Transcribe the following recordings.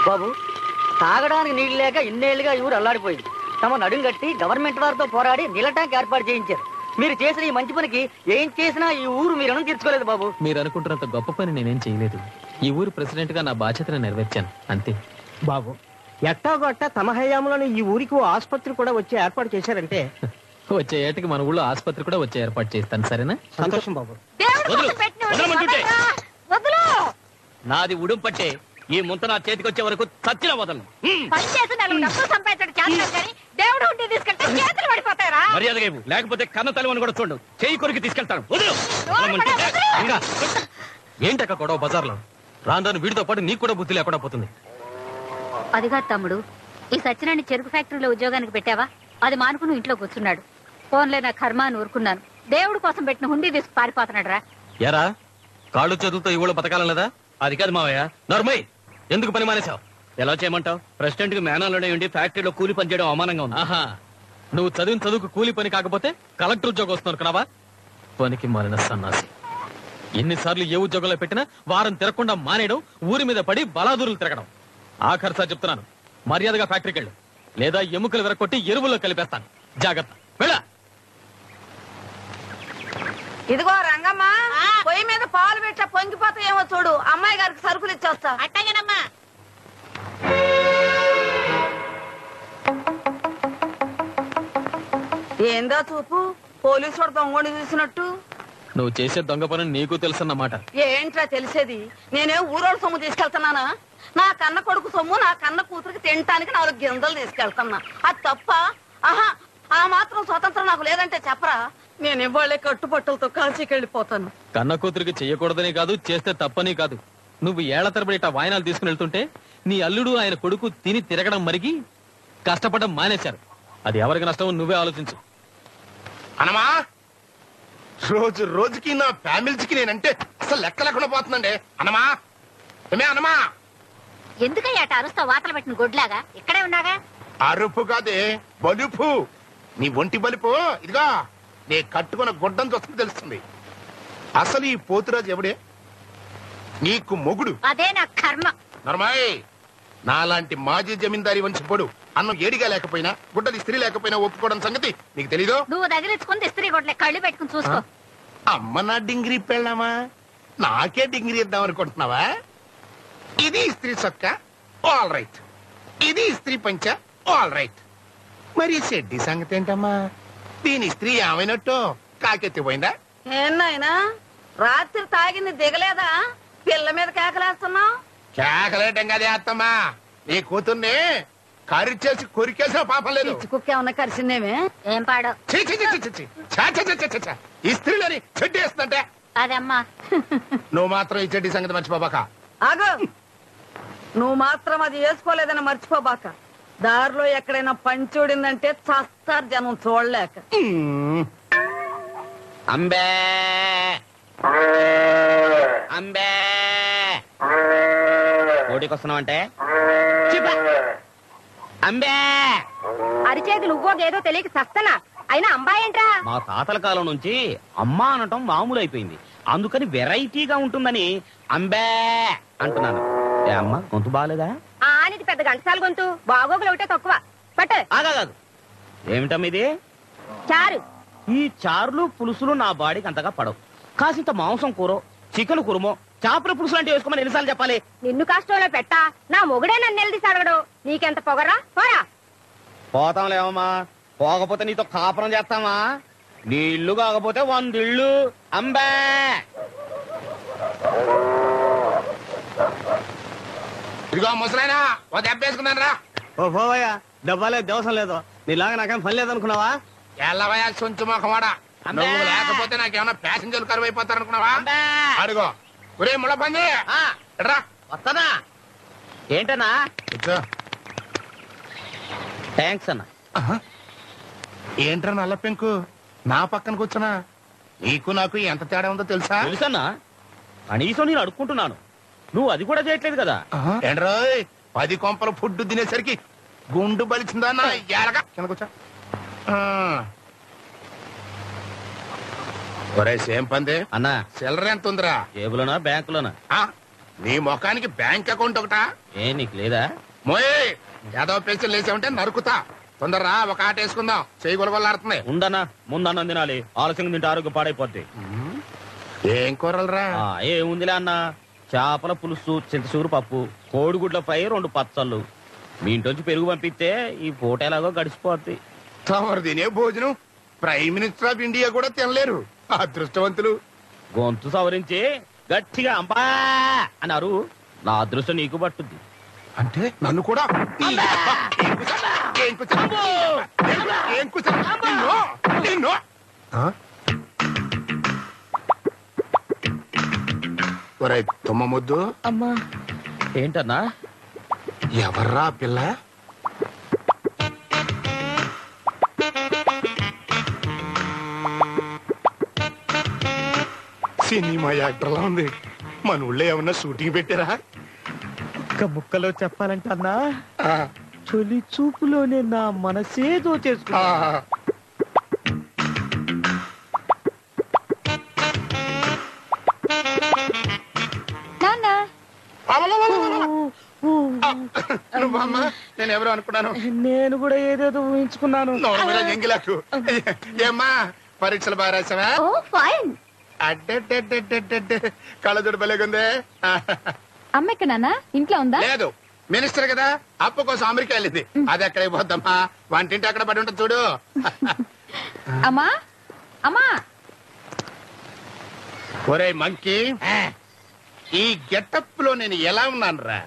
బాబు, తాగడానికి నీళ్లు లేక ఇన్నేళ్లుగా ఈ ఊరు అల్లాడిపోయింది. తమ నడుం కట్టి గవర్నమెంట్ వారితో పోరాడి నీళ్ళ ట్యాంక్ ఏర్పాటు చేయించారు. మీరు చేసిన ఈ మంచి పనికి ఏం చేసినా ఈ ఊరు మీరు తీర్చుకోలేదు బాబు. మీరు అనుకుంటున్నంత గొప్ప పని నేనేం చేయలేదు. ఈ ఊరు ప్రెసిడెంట్ గా నా బాధ్యతను నెరవేర్చాను అంతే. బాబు, ఎట్టాగొట్ట తమ హయాంలోని ఈ ఊరికి ఓ ఆసుపత్రి కూడా వచ్చి ఏర్పాటు చేశారంటే వచ్చే ఏటకి మన ఊళ్ళో ఆసుపత్రి కూడా వచ్చే ఏర్పాటు చేస్తాను. సరేనా? సంతోషం బాబు. నాది ఉడుం పట్టే ఈ ముంత నా చేతికి వచ్చే వరకు చచ్చిన వదలను. మర్యాదగా ఇవ్వు, లేకపోతే కన్న తల్లి కూడా చూడు, చేయి కొరికి తీసుకెళ్తాను. ఏంటక్క గొడవ బజార్లో? రాను వీడితో పాటు నీకు కూడా బుద్ధి లేకుండా పోతుంది. అదిగా తమ్ముడు, ఈ సత్యనాన్ని చెరుకు ఫ్యాక్టరీలో ఉద్యోగానికి పెట్టావా? అది మానుకుని ఇంట్లో కూర్చున్నాడు. ఫోన్లే నా కర్మ అని ఊరుకున్నాను. దేవుడు కోసం పెట్టిన హుండీ తీసుకు పారిపోతున్నాడు రా. ఎరా కాళ్ళు చేతులతో ఈ ఊళ్ళో బతకాలం లేదా? అది కాదు మావయ్య. నర్మయ్, ఎందుకు పని మానేశావు? ఎలా చేయమంటావు? ప్రెసిడెంట్ కి మేనాలోనే ఉండి ఫ్యాక్టరీలో కూలి పని చేయడం అవమానంగా ఉంది. ఆహా, నువ్వు చదివిన చదువుకు కూలి పని కాకపోతే కలెక్టర్ ఉద్యోగం వస్తున్నారు కనవా? పనికి మాలిన సన్నాసి. ఎన్నిసార్లు ఏ ఉద్యోగంలో పెట్టినా వారం తిరగకుండా మానేయడం, ఊరి మీద పడి బలాదూరులు తిరగడం. ఆఖరిసారి చెప్తున్నాను, మర్యాదగా ఫ్యాక్టరీకి వెళ్ళు, లేదా ఎముకలు విరగొట్టి ఎరువుల్లో కలిపేస్తాను. జాగ్రత్త, వెళ్ళ. ఇదిగో రంగమ్మ, పొయ్యి మీద పాలు పెట్ట పొంగిపోతాయేమో చూడు. అమ్మాయి గారికి సరుకులు ఇచ్చొస్తా. అట్టగేనమ్మా. ఏందో చూపు, పోలీసు వాడు దొంగని చూసినట్టు. నువ్వు చేసే దొంగ పని నీకు తెలుసన్నమాట. ఏంట్రా తెలిసేది? నేనేం ఊరోడు సొమ్ము తీసుకెళ్తున్నానా? నా కన్న కొడుకు సొమ్ము నా కన్న కూతురికి తినటానికి 4 గింజలు తీసుకెళ్తున్నా. అది తప్ప? ఆహా, ఆ మాత్రం స్వతంత్రం నాకు లేదంటే చెప్పరా? నేను ఇవాళే కట్టుబట్టలతో కాశీకి వెళ్ళిపోతాను. కన్న కూతురికి చెయ్యకూడదని కాదు, చేస్తే తప్పని కాదు. నువ్వు ఏళ్ల తరబడి ఇట్టా వాయనాలు తీసుకుని వెళ్తుంటే నీ అల్లుడు ఆయన కొడుకు తిని తిరగడం మరిగి కష్టపడడం మానేశారు. అది ఎవరికి నష్టం నువ్వే ఆలోచించు. అనమా, రోజు రోజుకి నా ఫ్యామిలీకి నేనంటే అసలు లెక్క లేకుండా పోతుందండి. అనమా, ఏమే అనమా? ఎందుకయ్యా అరుస్తా వాతలు పెట్టిన గొడ్లాగా? ఇక్కడే ఉన్నాగా. అరుపు కాదే, బలుపు. నీ ఒంటి బలుపు ఇదిగా నే కట్టుకున్న గుడ్డం చూస్తుంది తెలుస్తుంది. అసలు ఈ పోతురాజు ఎవడే? నీకు మొగుడు. అదే నా కర్మ. నర్మాయ్, నాలాంటి మాజీ జమీందారి వంశ పొడు అన్నం ఏడిగా లేకపోయినా, గుడ్డది స్త్రీ లేకపోయినా ఒప్పుకోవడం సంగతి నీకు తెలీదు. నువ్వు తగిలించుకుని ఇస్త్రీ కొట్లే, కళ్ళు పెట్టుకుని చూసుకో. అమ్మ నా డింగిరి పెళ్ళామా? నాకే డింగిరి ఇద్దాం అనుకుంటున్నావా? ఇది ఇస్త్రీ చొక్క, ఆల్ రైట్. ఇది ఇస్త్రీ పంచ, ఆల్ రైట్. మరి షెడ్డి సంగతి ఏంటమ్మా? దీని స్త్రీ ఏమైనట్టు కాకెత్తిపోయిందా? ఏనాయనా, రాత్రి తాగింది దిగలేదా? పిల్ల మీద కేకలేస్తున్నావు. కేకలేటం కదే అత్తమ్మా, నీ కూతుర్ని కరిచేసి కొరికేసిన పాపం లేదు. కుక్క ఏమన్నా కరిసిందేమే? ఏం పాడో ఇస్త్రీలని చెడ్డి వేస్తుందంటే అదమ్మా. నువ్వు మాత్రం ఈ చెడ్డి సంగతి మర్చిపోబాక. ఆగు, నువ్వు మాత్రం అది వేసుకోలేదని మర్చిపోబాక. దారిలో ఎక్కడైనా పంచూడిందంటే చస్తారు జనం చూడలేక. అంబే అంబే ఓటికి వస్తున్నావంటే అంబే. అరిచేతులు ఉవ్వోగేదో తెలియక చస్తనా, అయినా అంబాయేంట్రా? మా తాతల కాలం నుంచి అమ్మ అనటం మామూలు అయిపోయింది. అందుకని వెరైటీగా ఉంటుందని అంబే అంటున్నాను. ఏ అమ్మ, గొంతు బాగాలేదా? ఆనిది పెద్ద గంటసాల గొంతు, బాగోగులు ఒకటే తక్కువ. పట్టు. ఆగాదు, ఏమిటమ్మ ఇది? చారు. ఈ చారులు పులుసులు నా బాడీకి అంతగా పడవు. కాసింత మాంసం కూర, చికెన్ కురుమో, చేపల పులుసు లాంటివి వేసుకోమని ఎన్నిసార్లు చెప్పాలి? నిన్ను కష్టంలో పెట్టా, నా మొగుడే నన్ను నిలదీసి అడగడు. నీకెంత పొగరా? పోరా. పోతాంలేమమ్మా, పోకపోతే నీతో కాపురం చేస్తామా? నీ ఇల్లు కాకపోతే 100 ఇళ్ళు. అంబే. ఇదిగో ముసలాయనా, ఓ దెబ్బ వేసుకున్నాను రా. ఓ పోవయ్యా, డబ్బాలేదు, దేవసం లేదు. నీలాగా నాకేం పని లేదనుకున్నావా? ఎల్లవయా సొంచు మొఖమాడా, నువ్వు లేకపోతే నాకేమన్నా ప్యాసింజర్లు కరువు అయిపోతారనుకున్నావా? అడుగో ఒరే ముళ్ళ పంది, రా. వస్తానా? ఏంటన్నా? థ్యాంక్స్ అన్న. ఏంట్రా నల్ల పెంకు నా పక్కన కూర్చున్నా? నీకు నాకు ఎంత తేడా ఉందో తెలుసా? తెలుసన్నా, కనీసం నేను అడుక్కుంటున్నాను, నువ్వు అది కూడా చేయట్లేదు కదా. ఏంట్రోయ్, 10 కొంపలు ఫుడ్ తినేసరికి గుండు బలిచిందా? ఎలాగా కింద కూర్చో. ఒరే సేమ్ పంది అన్నా, చిల్లర ఎంత ఉందిరా? జేబులోనా బ్యాంకులోనా? నీ ముఖానికి బ్యాంక్ అకౌంట్ ఒకటా? ఏ నీకు లేదా? మోయే ఏదో పెన్షన్ లేసామంటే నరుకుతా. తొందరరా ఒక ఆట వేసుకుందాం. చేయి గొలగొల్లాడుతుంది. ఉండనా ముందన్నం తినాలి, ఆలస్యంగా తింటే ఆరోగ్యం పాడైపోద్ది. ఏం కూరలరా? ఏముందిలే అన్న, చేపల పులుసు, చింతసూరు పప్పు, కోడిగుడ్ల ఫ్రై, 2 పచ్చళ్ళు. మీ ఇంటి పెరుగు పంపిస్తే ఈ పూట ఎలాగో గడిచిపోద్ది. తమరు తినే భోజనం ప్రైమ్ మినిస్టర్ ఆఫ్ ఇండియా కూడా తినలేరు. అదృష్టవంతులు. గొంతు సవరించి గట్టిగా అంబా అన్నారు. నా అదృష్టం నీకు పట్టుద్ది. అంటే నన్ను కూడా తుమ్మ ముద్దు. అమ్మా ఏంటన్నా? ఎవర్రా పిల్ల? సినిమా యాక్టర్లా ఉంది. మన ఊళ్ళో ఏమన్నా షూటింగ్ పెట్టారా? ఒక్క ముక్కలో చెప్పాలంటే అన్నా, తొలి చూపులోనే నా మనసేదో చేసుకున్నా. నువ్వమ్మా, నేను ఎవరు అనుకున్నాను. నేను కూడా ఏదేదో ఊహించుకున్నాను. ఎంగిలాకు. ఏమ్మా పరీక్షలు బాగా రాసావా? కళ్ళజోడు భలేగుందే. అమ్మ ఎక్కడ నాన్న? ఇంట్లో ఉందా? లేదు, మినిస్టర్ కదా, అప్పు కోసం అమెరికా వెళ్ళింది. అది ఎక్కడ పోద్దమ్మా, వంటింటి అక్కడ పడి ఉంటుంది చూడు. అమ్మా అమ్మా. ఒరే మంకీ, ఈ గెటప్ లో నేను ఎలా ఉన్నాను రా?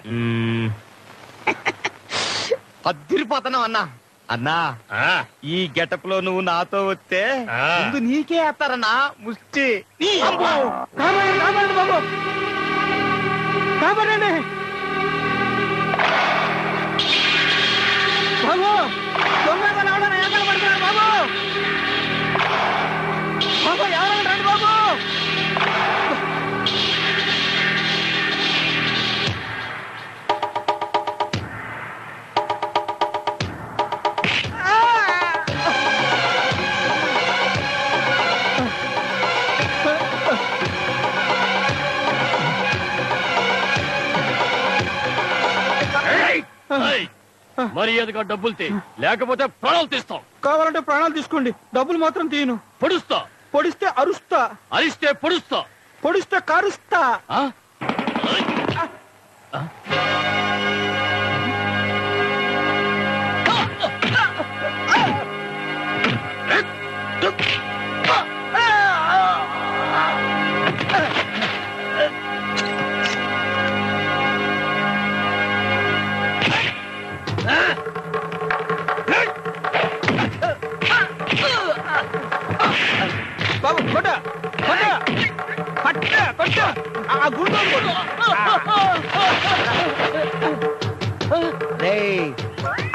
అద్దరిపోతున్నావు అన్నా. అన్నా, ఈ గెటప్ లో నువ్వు నాతో వస్తే ముందు నీకే వేస్తారన్నా ముష్టి. కాపాడండి బాబు, కాపాడండి బాబు. దొంగలు ఎవరైనా ఎక్కడ పడుతున్నారు బాబు? బాబు ఎవరైనా రండి బాబు. మర్యాదగా డబ్బులు తీ, లేకపోతే ప్రాణాలు తీస్తాం. కావాలంటే ప్రాణాలు తీసుకోండి, డబ్బులు మాత్రం తీయను. పొడుస్తా, పొడిస్తే అరుస్తా, అరిస్తే పొడుస్తా, పొడిస్తే కారుస్తా. బాబు కొట్ట కొట్ట కొట్ట కొట్ట ఆ గుండు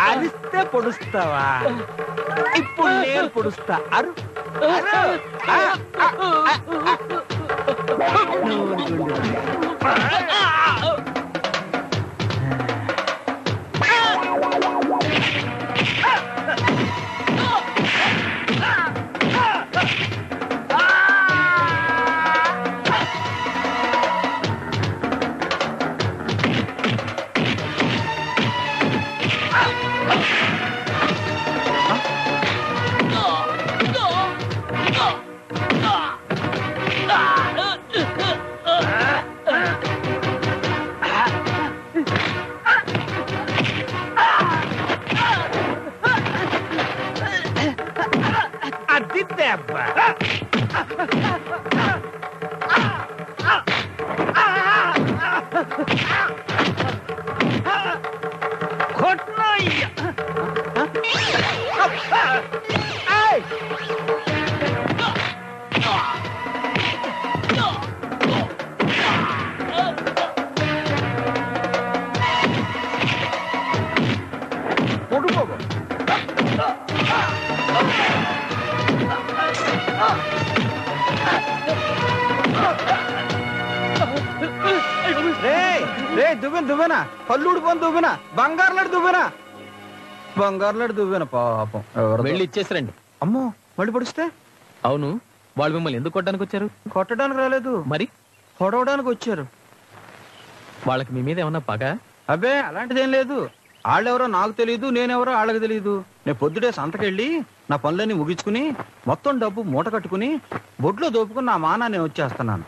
అరిస్తే పొడుస్తావా? ఇప్పుడు నేను పొడుస్తా. అరు అది దెబ్బ. కొట్నయ్య. కొడుకోబో. రే దువ్వెన పల్లుడు పోని దువ్వెన, బంగారులాడు దువ్వెన, బంగారులాడు దువ్వెన. పాపం వెళ్ళి ఇచ్చేసిరండి. అమ్మో మళ్ళీ పొడిస్తే? అవును, వాళ్ళు మిమ్మల్ని ఎందుకు కొట్టడానికి వచ్చారు? కొట్టడానికి రాలేదు, మరి పొడవడానికి వచ్చారు. వాళ్ళకి మీ మీద ఏమన్నా పగ? అబ్బే అలాంటిదేం లేదు. వాళ్ళెవరో నాకు తెలియదు, నేనెవరో వాళ్ళకి తెలియదు. నేను పొద్దుటే సంతకెళ్ళి నా పనులన్నీ ముగించుకుని మొత్తం డబ్బు మూట కట్టుకుని బొడ్లో దోపుకుని నా మానా నేను వచ్చేస్తున్నాను.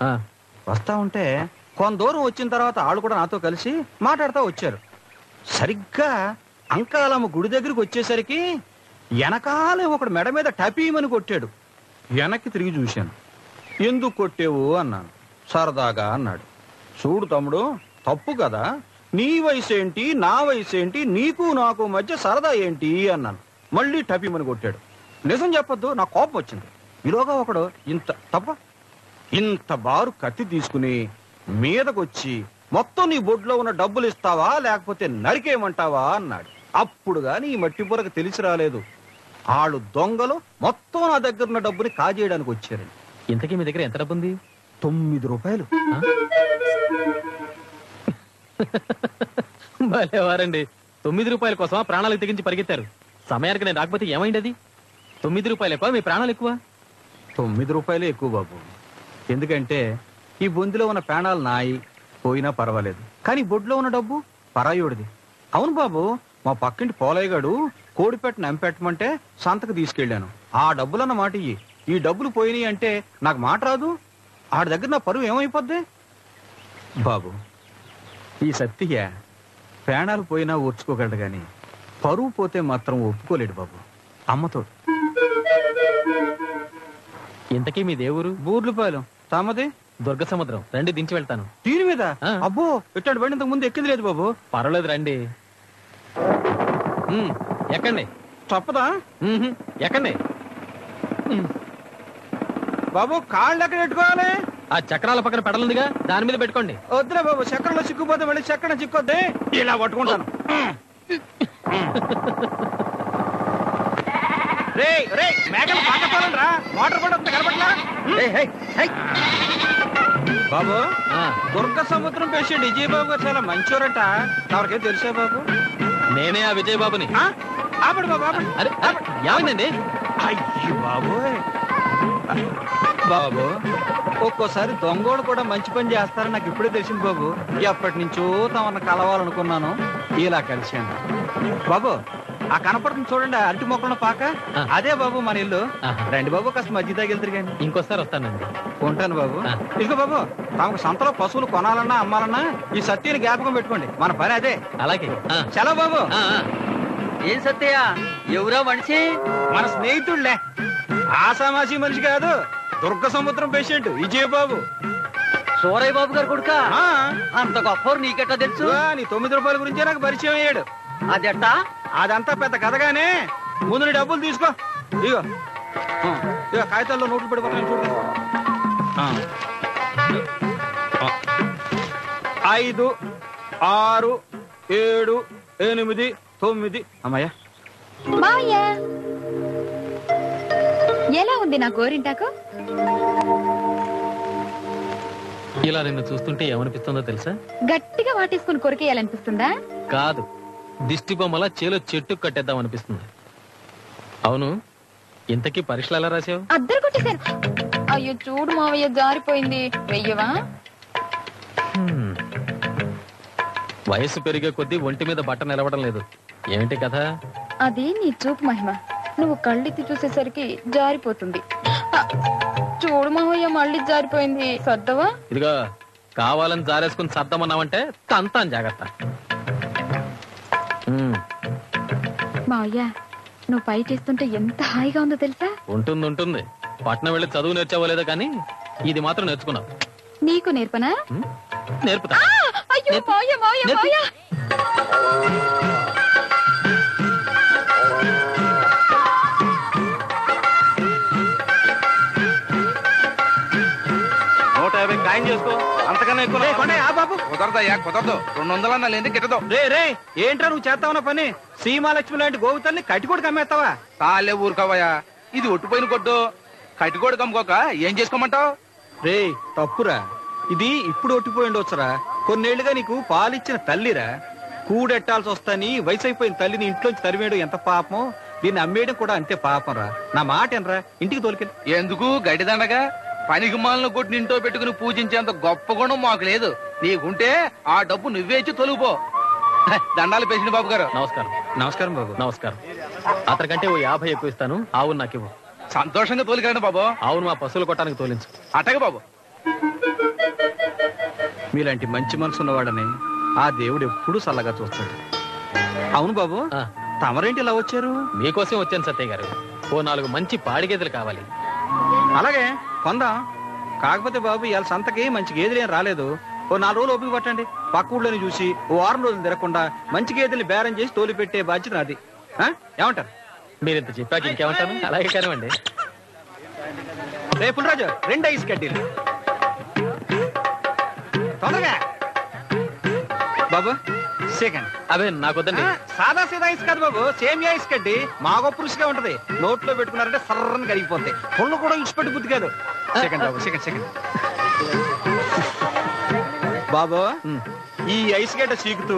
వస్తా ఉంటే కొంత దూరం వచ్చిన తర్వాత వాళ్ళు కూడా నాతో కలిసి మాట్లాడుతూ వచ్చారు. సరిగ్గా అంకాలమ్మ గుడి దగ్గరికి వచ్చేసరికి వెనకాలే ఒకడు మెడ మీద టపీమని కొట్టాడు. వెనక్కి తిరిగి చూశాను. ఎందుకు కొట్టేవు అన్నాను. సరదాగా అన్నాడు. చూడు తమ్ముడు, తప్పు కదా, నీ వయసు ఏంటి నా వయసు ఏంటి, నీకు నాకు మధ్య సరదా ఏంటి అన్నాను. మళ్ళీ టపీమని కొట్టాడు. నిజం చెప్పొద్దు, నా కోపం వచ్చింది. ఈలోగా ఒకడు ఇంత బారు కత్తి తీసుకుని మీదకొచ్చి మొత్తం నీ బొడ్లో ఉన్న డబ్బులు ఇస్తావా లేకపోతే నరికేయమంటావా అన్నాడు. అప్పుడు గాని ఈ మట్టి బుర్రకు తెలిసి రాలేదు. వాళ్ళు దొంగలు మొత్తం నా దగ్గర ఉన్న డబ్బుని కాజేయడానికి వచ్చారండి. ఇంతకీ మీ దగ్గర ఎంత డబ్బు ఉంది? 9 రూపాయలు. భలేవారండి. 9 రూపాయల కోసం ప్రాణాలకు తెగించి పరిగెత్తారు. సమయానికి నేను రాకపోతే ఏమైంది? అది 9 రూపాయలు ఎక్కువ, మీ ప్రాణాలు ఎక్కువ? 9 రూపాయలే ఎక్కువ బాబు. ఎందుకంటే ఈ బొందిలో ఉన్న ప్రాణాలు నాయి పోయినా పర్వాలేదు, కానీ బొడ్లో ఉన్న డబ్బు పరాయోడిది. అవును బాబు, మా పక్కింటి పోలయ్యగాడు కోడిపెట్టను ఎంపెట్టమంటే సంతకు తీసుకెళ్లాను. ఆ డబ్బులన్న మాట ఇయ్యి. ఈ డబ్బులు పోయినాయి అంటే నాకు మాట రాదు. ఆడి దగ్గర నా పరువు ఏమైపోద్ది బాబు. ఈ సత్తిగా ప్రాణాలు పోయినా ఓర్చుకోగలడు గాని పరువు పోతే మాత్రం ఒప్పుకోలేడు బాబు. అమ్మతో. ఇంతకీ మీ దేవురు? బూర్లుపాలెం. తమది? దుర్గ సముద్రం. రండి, దించి వెళ్తాను. దీని మీద? అబ్బో, ఇట్లాంటి బండి ఇంతకు ముందు ఎక్కింది లేదు బాబు. పర్వాలేదు, రండి. ఎక్కండి. తప్పదా? ఎక్కండి బాబు. కాళ్ళు ఎక్కడ పెట్టుకోవాలి? ఆ చక్రాల పక్కన పెడలుందిగా, దాని మీద పెట్టుకోండి. వద్దులే బాబు, చక్రంలో చిక్కుపోతే మళ్ళీ చక్రం చిక్కొద్ది. ఇలా పట్టుకుంటాను. మోటార్ కూడా కనపట్లా బాబు. దుర్గ సముద్రం పేషెంట్ విజయబాబు గారు చాలా మంచోరట. ఎవరికేం తెలుసా బాబు? నేనే ఆ విజయబాబుని. ఆపడు బాబు, ఆపడు. అరే ఏమైందండి? అయ్యో బాబు. బాబు, ఒక్కోసారి దొంగోడు కూడా మంచి పని చేస్తారని నాకు ఇప్పుడే తెలిసింది బాబు. ఎప్పటి నుంచో తమను కలవాలనుకున్నాను, ఇలా కలిశాను బాబు. ఆ కనపడుతుంది చూడండి, అరటి మొక్కల పాక, అదే బాబు మన ఇల్లు. రండి బాబు, కాస్త మధ్య తగిలిద్దరు కానీ. ఇంకోసారి వస్తానండి. ఉంటాను బాబు. ఇదిగో బాబు, తమకు సంతలో పశువులు కొనాలన్నా అమ్మాలన్నా ఈ సత్యని జ్ఞాపకం పెట్టుకోండి. మన పని అదే. అలాగే. సెలవు బాబు. ఏం సత్యయ్య, ఎవరో మనిషి? మన స్నేహితుడులే, ఆసామాసి మనిషి కాదు. దుర్గ సముద్రం పేషెంట్ విజయబాబు. సూరయ్య బాబు గారు కొడుక? అంత గొప్ప నీకెట్టా తెలుసు? నీ 9 రూపాయల గురించే నాకు పరిచయం అయ్యాడు. అదెట్టా? అదంతా పెద్ద కథగానే, ముందు నీ డబ్బులు తీసుకో. ఇగో ఇగో కాగితాల్లో నోట్లు పడిపోతాను చూడు. 5, 6, 7, 8, 9. అమ్మాయ్యా. ఎలా ఉంది నా గోరింటాకు? ఇలా నిన్ను చూస్తుంటే ఏమనిపిస్తుందో తెలుసా? గట్టిగా వాటేసుకుని కొరికేయాలనిపిస్తుందా? కాదు, దిష్టి బొమ్మలా చేలో చెట్టు కట్టేద్దాం అనిపిస్తుంది. అవును, ఇంతకీ పరీక్షలు ఎలా రాసావు? అద్దరు కొట్టేశాను. అయ్యో చూడు మావయ్య, జారిపోయింది. వెయ్యవా? వయసు పెరిగే కొద్దీ ఒంటి మీద బట్ట నిలవడం లేదు. ఏమిటి కథ? అది నీ చూపు మహిమ. నువ్వు కళ్ళెత్తి చూసేసరికి జారిపోతుంది. చూడు మావయ్య, మళ్ళీ జారిపోయింది. సర్దవా? ఇదిగో, కావాలని జారేసుకుని సర్దమన్నావంటే తంతాను, జాగ్రత్త. మావయ్య, నువ్వు పై చేస్తుంటే ఎంత హాయిగా ఉందో తెలుసా? ఉంటుంది. పట్నం వెళ్ళి చదువు నేర్చావలేదా కానీ ఇది మాత్రం నేర్చుకున్నావు. నీకు నేర్పనా? నేర్పుతా. అయ్యో మావయ్య, మావయ్య, మావయ్య. ఖాయం చేసుకో, అంతకన్నా ఎక్కువ బాబు. కుదరదయ్యా, కుదరదు. 200 అన్నా లేని గిట్టదు. రే ఏంట్రా నువ్వు చేస్తావున్న పని? సీమాలక్ష్మి లాంటి గోవుతల్ని కట్టికోడికి అమ్మేస్తావా? కాలే ఊరుకోవయ్యా, ఇది ఒట్టిపోయిన కొట్టు. కట్టికోడు కమ్ముకోక ఏం చేసుకోమంటావు? రే తప్పురా, ఇది ఇప్పుడు ఒట్టిపోయి ఉండొచ్చురా. కొన్నేళ్లుగా నీకు పాలిచ్చిన తల్లిరా. కూడెట్టాల్సి వస్తాని వయసు అయిపోయిన తల్లిని ఇంట్లోంచి తరిమేయడం ఎంత పాపం, దీన్ని అమ్మేయడం కూడా అంతే పాపం రా. నా మాట ఎనరా, ఇంటికి తోలికెళ్ళి. ఎందుకు గడ్డిదండగా పనికి మాలను కొట్టి ఇంట్లో పెట్టుకుని పూజించేంత గొప్ప గుణం మాకు లేదు. నీకుంటే ఆ డబ్బు నువ్వే ఇచ్చి తొలుగుపో. దండాలు పేసిన బాబు గారు. నమస్కారం. నమస్కారం బాబు. నమస్కారం. అతనికంటే ఓ 50 ఎక్కువ ఇస్తాను. ఆవును నాకు ఇవ్వు. సంతోషంగా తోలికండి బాబు. ఆవును మా పశువులు కొట్టడానికి తోలించు. అట్టగా బాబు. మీలాంటి మంచి మనసు ఉన్నవాడని ఆ దేవుడు ఎప్పుడూ చల్లగా చూస్తాడు. అవును బాబు, తమరేంటి ఇలా వచ్చారు? మీకోసం వచ్చాను సత్యయ్య గారు. ఓ 4 మంచి పాడి గేదెలు కావాలి. అలాగే కొందాం. కాకపోతే బాబు ఇవాళ సంతకి మంచి గేదెలు ఏం రాలేదు. ఓ 4 రోజులు ఓపిక పట్టండి. పక్క ఊళ్ళోని చూసి ఓ 6 రోజులు తిరగకుండా మంచి గేదెల్ని బేరం చేసి తోలి పెట్టే బాధ్యత నాది. ఏమంటారు? మీరు ఇంత చెప్పాక ఇంకేమంటాను. అలాగే కానివ్వండి. రేపు రాజు 2 ఐస్ కడ్డీలు తొందరగా బాబు. సెకండ్. అవే నాకొద్దండి. సాదా సీదా ఐస్ కాదు బాబు, సేమియా ఐస్ కడ్డి మా గొప్ప రుచిగా ఉంటది. నోట్లో పెట్టుకున్నారంటే సర్రని కరిగిపోతాయి. పుల్ల కూడా ఇచ్చిపెట్టి బుద్ధి కాదు. సెకండ్ బాబు, సెకండ్. బాబు, ఈ ఐస్ గడ్డ చీకుతూ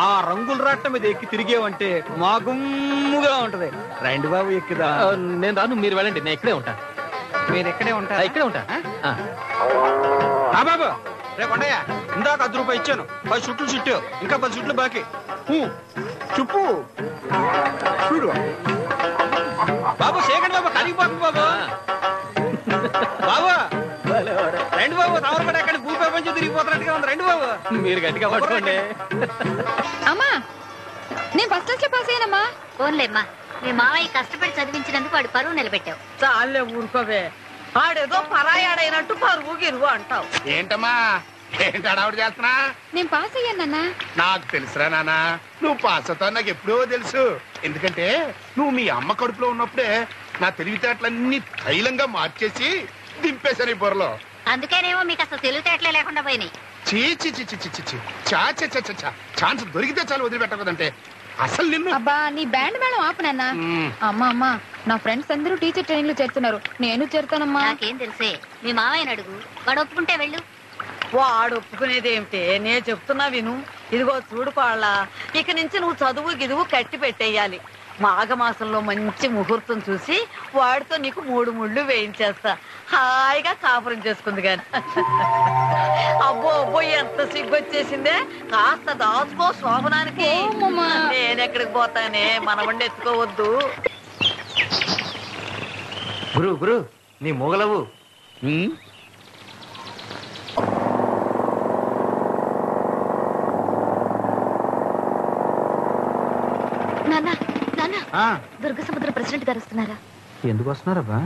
ఆ రంగుల రాట్ల మీద ఎక్కి తిరిగేవంటే మా గుమ్ముగా ఉంటది. రండి బాబు ఎక్కుదా. నేను రాను, మీరు వెళ్ళండి. నేను ఇక్కడే ఉంటా. మీరు ఎక్కడే ఉంటా? ఇక్కడే ఉంటా. బాబు రేపు ఉండయా, ఇందాక 10 రూపాయలు ఇచ్చాను. 10 చుట్లు చుట్టు, ఇంకా 10 చుట్లు బాకీ. చుప్పు చూడు బాబు. సేకండి బాబు, కరిగిపోతుంది బాబు. బాబు రండి బాబు, తమరు కూడా ఎక్కడ భూప్రపంచం తిరిగిపోతున్నట్టుగా ఉంది. రండి బాబు. మీరు గట్టిగా పట్టుకోండి. అమ్మా, నేను ఫస్ట్ క్లాస్ లో పాస్ అయ్యానమ్మా. ఫోన్లేమ్మా, మీ మావయ్య కష్టపడి చదివించినందుకు వాడు పరువు నిలబెట్టావు. చాలే ఊరుకోవే. ఆడేదో పరాయాడైనట్టు పరువు గిరువు అంటావు. ఏంటమ్మా, ఏంటి అడావుడు చేస్తున్నా? నేను పాస్ అయ్యానన్నా. నాకు తెలుసురా నాన్న, నువ్వు పాస్ అవుతావు. నాకు ఎప్పుడో తెలుసు. ఎందుకంటే నువ్వు మీ అమ్మ కడుపులో ఉన్నప్పుడే నా తెలివితేటలన్నీ తైలంగా మార్చేసి దింపేశాను ఈ బుర్రలో. అందుకేనేమో మీకు అసలు తెలివితేటలే లేకుండా పోయినాయి. ఛాన్స్ దొరికితే చాలు వదిలిపెట్టకూడదంటే అసలు నిన్ను. అబ్బా, నీ బ్యాండ్ మేడం ఆపు నాన్న. అమ్మా, నా ఫ్రెండ్స్ అందరూ టీచర్ ట్రైనింగ్ లో చేరుతున్నారు. నేను చేరుతానమ్మా. నాకేం తెలుసే, మీ మావయ్యని అడుగు. వాడు ఒప్పుకుంటే వెళ్ళు. వాడు ఒప్పుకునేదేమిటే, నే చెప్తున్నా విను. ఇదిగో చూడు కోళ్ళ, ఇక నుంచి నువ్వు చదువు గిదువు కట్టి పెట్టేయాలి. మాఘమాసంలో మంచి ముహూర్తం చూసి వాడితో నీకు 3 ముళ్ళు వేయించేస్తా. హాయిగా కాపురం చేసుకుంది గాని. అబ్బో ఎంత సిగ్గొచ్చేసిందే. కాస్త దాచుకో శోభనానికి. నేనెక్కడికి పోతానే, మనవండి ఎత్తుకోవద్దు. గురు నీ మొగలవు. దుర్గ సముద్ర ప్రెసిడెంట్ గారు వస్తున్నారా? ఎందుకు వస్తున్నారబ్బా?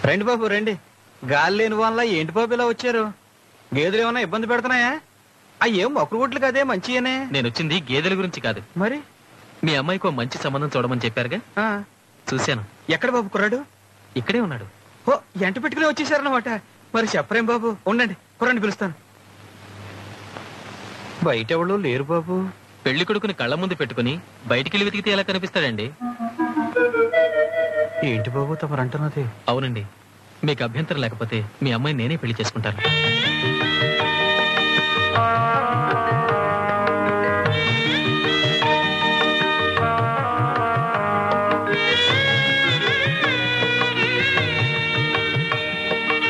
రండి బాబు రండి. గాలి లేని వల్ల ఏంటి బాబు ఇలా వచ్చారు? గేదెలు ఏమన్నా ఇబ్బంది పెడుతున్నాయా? ఏం మొక్కలు గుట్లు కదే మంచిగానే. నేను వచ్చింది గేదెల గురించి కాదు. మరి మీ అమ్మాయికి మంచి సంబంధం చూడమని చెప్పారుగా, చూశాను. ఎక్కడ బాబు కుర్రాడు? ఇక్కడే ఉన్నాడు. ఓ, ఎంట పెట్టుకుని వచ్చేసారన్నమాట. మరి చెప్పరేం బాబు, ఉండండి కుర్రాడిని పిలుస్తాను. బయట ఎవరు లేరు బాబు. పెళ్లి కొడుకుని కళ్ళ ముందు పెట్టుకుని బయటికి వెతికితే ఎలా కనిపిస్తాడండి? ఏంటి బాబు తమరంటున్నది? అవునండి, మీకు అభ్యంతరం లేకపోతే మీ అమ్మాయి నేనే పెళ్లి చేసుకుంటాను.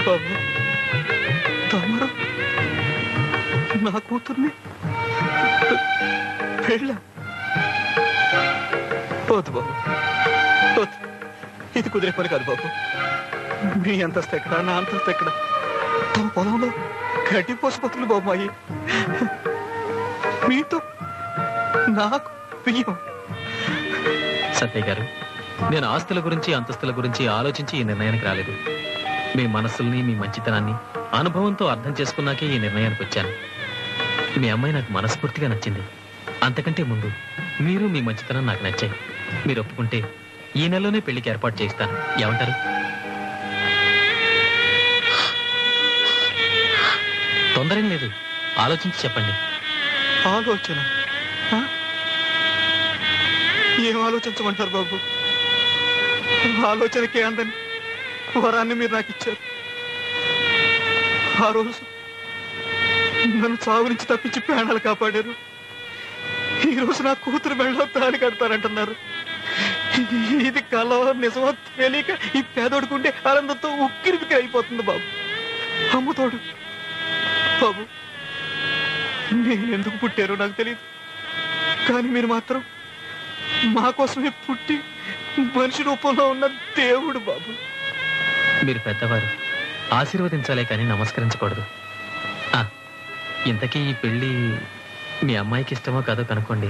బాబు, తమరు నా కూతుర్ని పెళ్ళ పోతు బాబు, పోతు. ఇది కుదిరే పని కాదు బాబు. మీ అంతస్తు ఎక్కడ, నా అంతస్తు ఎక్కడ? తమ పొలంలో గడ్డి పోసిపోతుంది బాబు. మాయి మీతో నాకు బియ్యం. సత్యయ్య గారు, నేను ఆస్తుల గురించి అంతస్తుల గురించి ఆలోచించి ఈ నిర్ణయానికి రాలేదు. మీ మనస్సుల్ని, మీ మంచితనాన్ని అనుభవంతో అర్థం చేసుకున్నాకే ఈ నిర్ణయానికి వచ్చాను. మీ అమ్మాయి నాకు మనస్ఫూర్తిగా నచ్చింది. అంతకంటే ముందు మీరు మీ మంచితనం నాకు నచ్చాయి. మీరు ఒప్పుకుంటే ఈ నెలలోనే పెళ్లికి ఏర్పాటు చేయిస్తాను. ఏమంటారు? తొందరేం లేదు, ఆలోచించి చెప్పండి. ఆలోచన? ఏం ఆలోచించమంటారు బాబు? ఆలోచనకే అందని వరాన్ని మీరు నాకు ఇచ్చారు. ఆ రోజు నన్ను చావు నుంచి తప్పించి ప్రాణాలు కాపాడారు. ఈ రోజు నా కూతురు మెళ్ళో తాళి కడతారంటున్నారు. ఇది కలో నిజమో తెలియక ఈ పేదోడుకుంటే ఆనందంతో ఉక్కిరి బిక్కిరి అయిపోతుంది బాబు. అమ్ముతోడు బాబు, నేను ఎందుకు పుట్టారో నాకు తెలియదు, కానీ మీరు మాత్రం మా కోసమే పుట్టి మనిషి రూపంలో ఉన్న దేవుడు బాబు. మీరు పెద్దవారు, ఆశీర్వదించాలే కానీ నమస్కరించకూడదు. ఇంతకీ ఈ పెళ్లి మీ అమ్మాయికి ఇష్టమో కాదో కనుక్కోండి.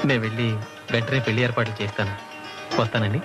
నేను వెళ్ళి వెంటనే పెళ్లి ఏర్పాట్లు చేస్తాను. వస్తానండి.